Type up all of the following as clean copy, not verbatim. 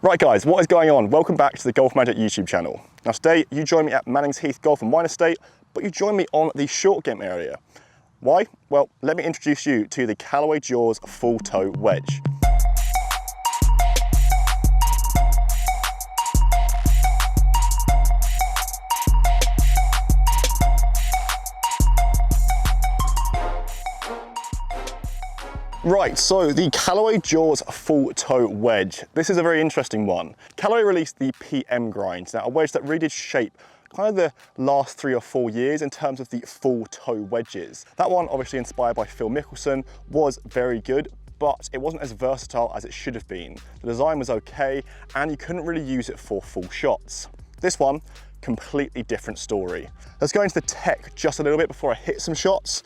Right guys, what is going on? Welcome back to the GolfMagic YouTube channel. Now today you join me at Mannings Heath Golf and Wine Estate, but you join me on the short game area. Why? Well, let me introduce you to the Callaway Jaws full toe wedge. Right, so the Callaway Jaws full toe wedge. This is a very interesting one. Callaway released the PM grind, now a wedge that really did shape kind of the last 3 or 4 years in terms of the full toe wedges. That one, obviously inspired by Phil Mickelson, was very good, but it wasn't as versatile as it should have been. The design was okay, and you couldn't really use it for full shots. This one, completely different story. Let's go into the tech just a little bit before I hit some shots.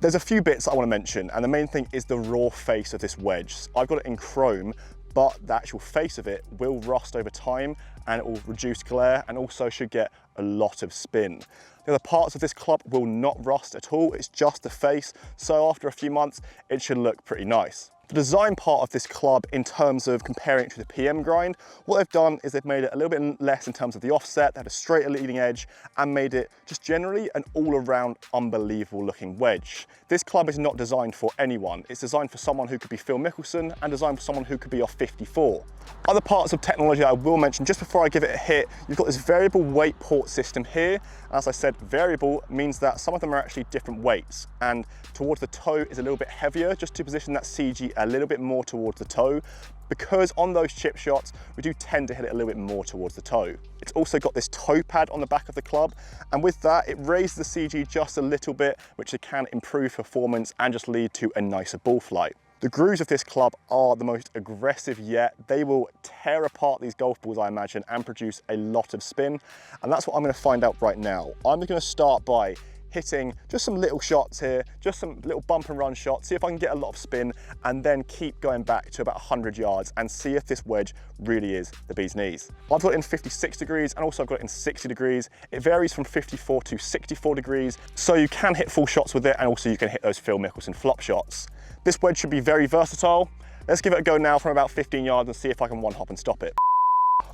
There's a few bits I want to mention, and the main thing is the raw face of this wedge. I've got it in chrome, but the actual face of it will rust over time and it will reduce glare and also should get a lot of spin. The other parts of this club will not rust at all, it's just the face, so after a few months it should look pretty nice. The design part of this club, in terms of comparing it to the PM grind, what they've done is they've made it a little bit less in terms of the offset, they had a straighter leading edge and made it just generally an all-around unbelievable looking wedge. This club is not designed for anyone. It's designed for someone who could be Phil Mickelson and designed for someone who could be off 54. Other parts of technology I will mention just before I give it a hit, you've got this variable weight port system here. As I said, variable means that some of them are actually different weights, and towards the toe is a little bit heavier just to position that CG a little bit more towards the toe, because on those chip shots we do tend to hit it a little bit more towards the toe. It's also got this toe pad on the back of the club, and with that it raises the CG just a little bit, which can improve performance and just lead to a nicer ball flight. The grooves of this club are the most aggressive yet. They will tear apart these golf balls, I imagine, and produce a lot of spin. And that's what I'm going to find out right now. I'm going to start by hitting just some little shots here, just some little bump and run shots, see if I can get a lot of spin, and then keep going back to about 100 yards and see if this wedge really is the bee's knees. I've got it in 56 degrees and also I've got it in 60 degrees. It varies from 54 to 64 degrees, so you can hit full shots with it, and also you can hit those Phil Mickelson flop shots. This wedge should be very versatile. Let's give it a go now from about 15 yards and see if I can one hop and stop it.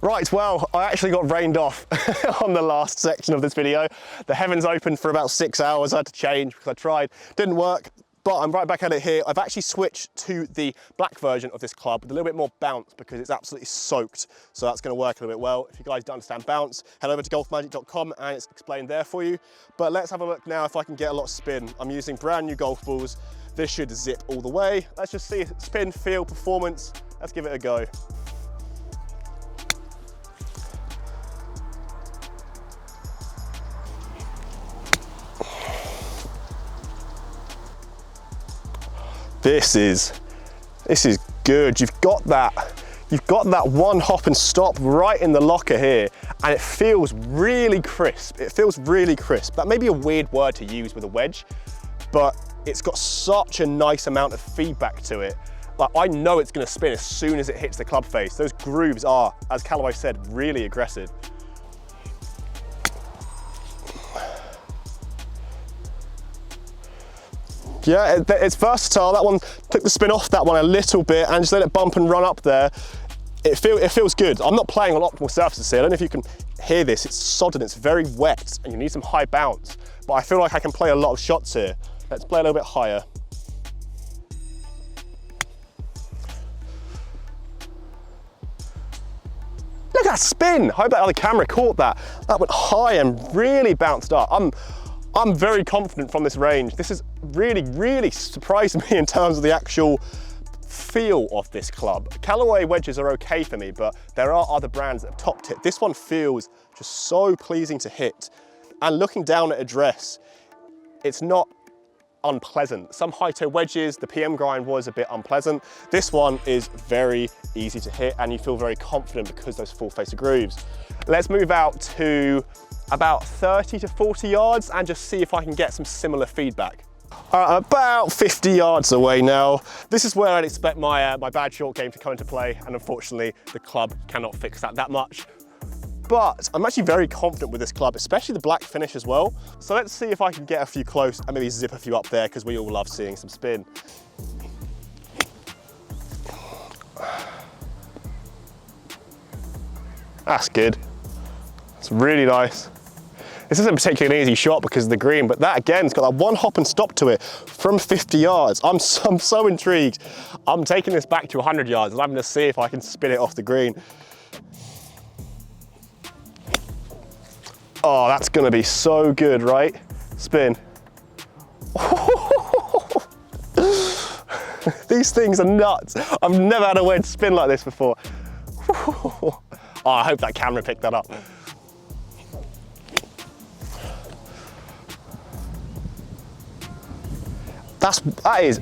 Right, well, I actually got rained off on the last section of this video. The heavens opened for about 6 hours. I had to change because I tried, didn't work, but I'm right back at it here. I've actually switched to the black version of this club with a little bit more bounce because it's absolutely soaked. So that's gonna work a little bit well. If you guys don't understand bounce, head over to golfmagic.com and it's explained there for you. But let's have a look now if I can get a lot of spin. I'm using brand new golf balls. This should zip all the way. Let's just see spin, feel, performance. Let's give it a go. This is good. You've got that one hop and stop right in the locker here, and it feels really crisp. It feels really crisp. That may be a weird word to use with a wedge, but it's got such a nice amount of feedback to it. Like, I know it's gonna spin as soon as it hits the club face. Those grooves are, as Callaway said, really aggressive. Yeah, it's versatile. That one took the spin off that one a little bit and just let it bump and run up there. It feels good. I'm not playing on optimal surfaces here. I don't know if you can hear this. It's sodden, it's very wet, and you need some high bounce. But I feel like I can play a lot of shots here. Let's play a little bit higher. Look at that spin. I hope that other camera caught that. That went high and really bounced up. I'm very confident from this range. This has really surprised me in terms of the actual feel of this club. Callaway wedges are okay for me, but there are other brands that have topped it. This one feels just so pleasing to hit. And looking down at address, it's not unpleasant. Some high toe wedges, the PM grind was a bit unpleasant. This one is very easy to hit and you feel very confident because those full face of grooves. Let's move out to about 30 to 40 yards and just see if I can get some similar feedback. About 50 yards away now. This is where I'd expect my bad short game to come into play, and unfortunately the club cannot fix that much. But I'm actually very confident with this club, especially the black finish as well. So let's see if I can get a few close and maybe zip a few up there, because we all love seeing some spin. That's good. It's really nice. This isn't particularly an easy shot because of the green, but that again, it's got that one hop and stop to it from 50 yards. I'm so intrigued. I'm taking this back to 100 yards and I'm gonna see if I can spin it off the green. Oh, that's gonna be so good, right? Spin. These things are nuts. I've never had a wedge spin like this before. Oh, I hope that camera picked that up. That is,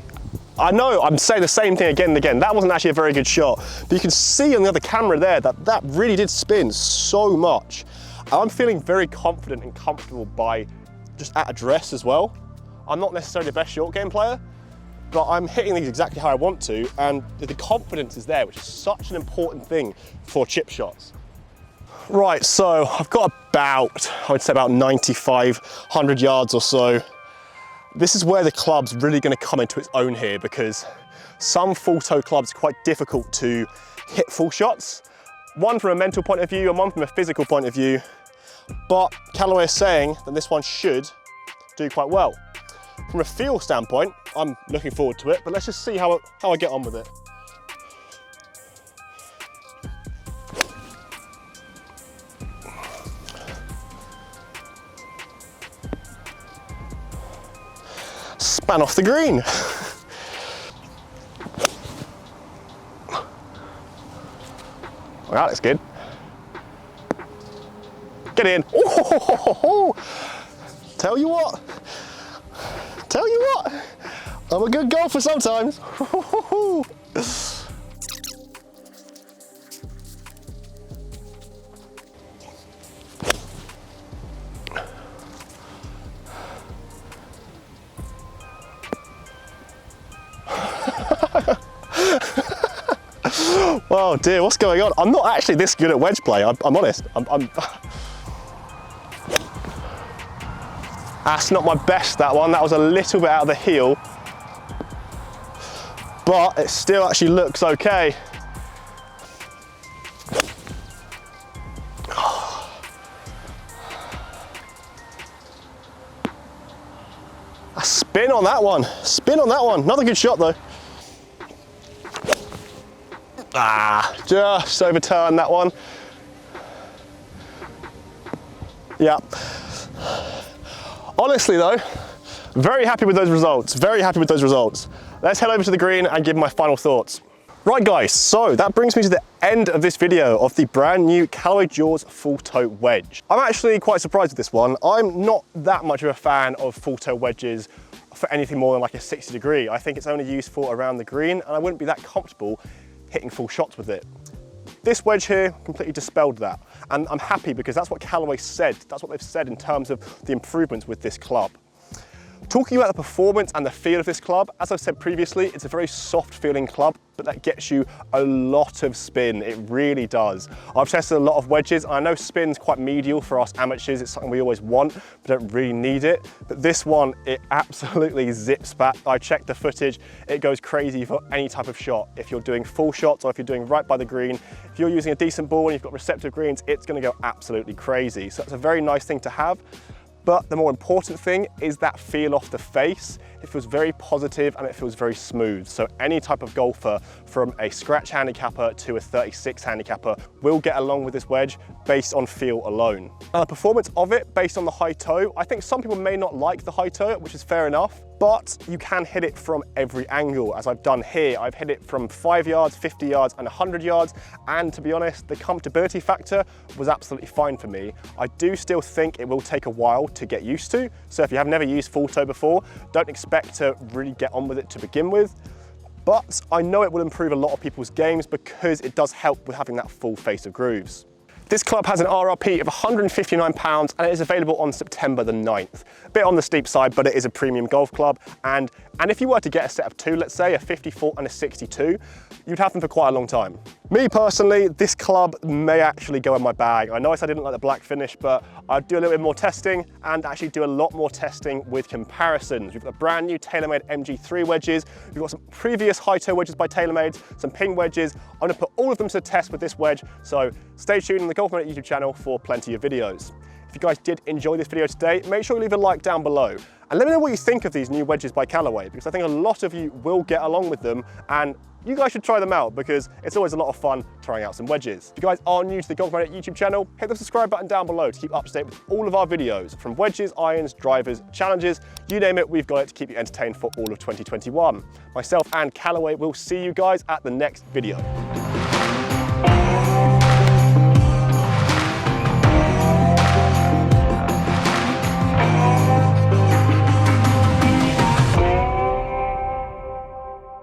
I know I'm saying the same thing again and again. That wasn't actually a very good shot, but you can see on the other camera there that really did spin so much. I'm feeling very confident and comfortable by just at address as well. I'm not necessarily the best short game player, but I'm hitting these exactly how I want to, and the confidence is there, which is such an important thing for chip shots. Right, so I've got about, I would say about 95, 100 yards or so. This is where the club's really going to come into its own here, because some full toe clubs are quite difficult to hit full shots. One from a mental point of view and one from a physical point of view. But Callaway is saying that this one should do quite well. From a feel standpoint, I'm looking forward to it, but let's just see how I get on with it. Span off the green. Well, that looks good. Get in. Oh, tell you what, I'm a good golfer sometimes. Oh dear, what's going on? I'm not actually this good at wedge play, I'm honest. That's not my best, that one. That was a little bit out of the heel, but it still actually looks okay. A spin on that one. Spin on that one. Another good shot though. Just overturned that one. Yeah. Honestly though, very happy with those results. Very happy with those results. Let's head over to the green and give my final thoughts. Right guys, so that brings me to the end of this video of the brand new Callaway Jaws full toe wedge. I'm actually quite surprised with this one. I'm not that much of a fan of full toe wedges for anything more than like a 60 degree. I think it's only useful around the green and I wouldn't be that comfortable hitting full shots with it. This wedge here completely dispelled that. And I'm happy because that's what Callaway said. That's what they've said in terms of the improvements with this club. Talking about the performance and the feel of this club, as I've said previously, it's a very soft feeling club, but that gets you a lot of spin. It really does. I've tested a lot of wedges. I know spin's quite medial for us amateurs. It's something we always want, but don't really need it. But this one, it absolutely zips back. I checked the footage. It goes crazy for any type of shot. If you're doing full shots or if you're doing right by the green, if you're using a decent ball and you've got receptive greens, it's gonna go absolutely crazy. So it's a very nice thing to have. But the more important thing is that feel off the face. It feels very positive and it feels very smooth. So any type of golfer from a scratch handicapper to a 36 handicapper will get along with this wedge based on feel alone. Now the performance of it based on the high toe, I think some people may not like the high toe, which is fair enough, but you can hit it from every angle. As I've done here, I've hit it from 5 yards, 50 yards and 100 yards. And to be honest, the comfortability factor was absolutely fine for me. I do still think it will take a while to get used to. So if you have never used full toe before, don't expect to really get on with it to begin with. But I know it will improve a lot of people's games because it does help with having that full face of grooves. This club has an RRP of £159 and it is available on September the 9th. A bit on the steep side, but it is a premium golf club. And if you were to get a set of two, let's say a 54 and a 62, you'd have them for quite a long time. Me personally, this club may actually go in my bag. I know I said I didn't like the black finish, but I'd do a little bit more testing and actually do a lot more testing with comparisons. We've got the brand new TaylorMade MG3 wedges. We've got some previous high toe wedges by TaylorMade, some ping wedges. I'm gonna put all of them to the test with this wedge. So stay tuned on the GolfMagic YouTube channel for plenty of videos. If you guys did enjoy this video today, make sure you leave a like down below. And let me know what you think of these new wedges by Callaway, because I think a lot of you will get along with them, and you guys should try them out because it's always a lot of fun trying out some wedges. If you guys are new to the GolfMagic YouTube channel, hit the subscribe button down below to keep up to date with all of our videos, from wedges, irons, drivers, challenges, you name it, we've got it to keep you entertained for all of 2021. Myself and Callaway will see you guys at the next video.